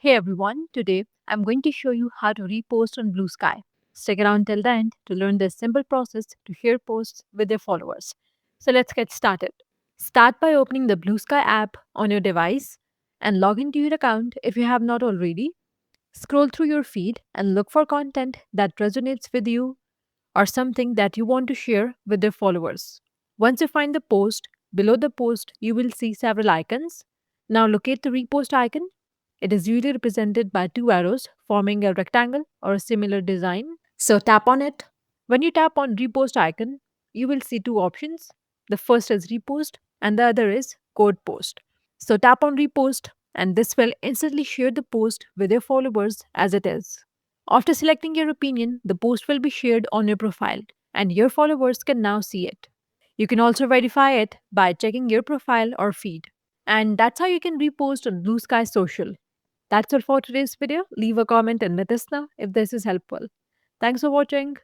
Hey everyone, today I'm going to show you how to repost on Bluesky. Stick around till the end to learn this simple process to share posts with your followers. So let's get started. Start by opening the Bluesky app on your device and log into your account if you have not already. Scroll through your feed and look for content that resonates with you or something that you want to share with your followers. Once you find the post, below the post you will see several icons. Now locate the repost icon. It is usually represented by two arrows forming a rectangle or a similar design. So tap on it. When you tap on repost icon, you will see two options. The first is repost and the other is code post. So tap on repost and this will instantly share the post with your followers as it is. After selecting your opinion, the post will be shared on your profile and your followers can now see it. You can also verify it by checking your profile or feed. And that's how you can repost on Blue Sky Social. That's all for today's video. Leave a comment and let us know if this is helpful. Thanks for watching.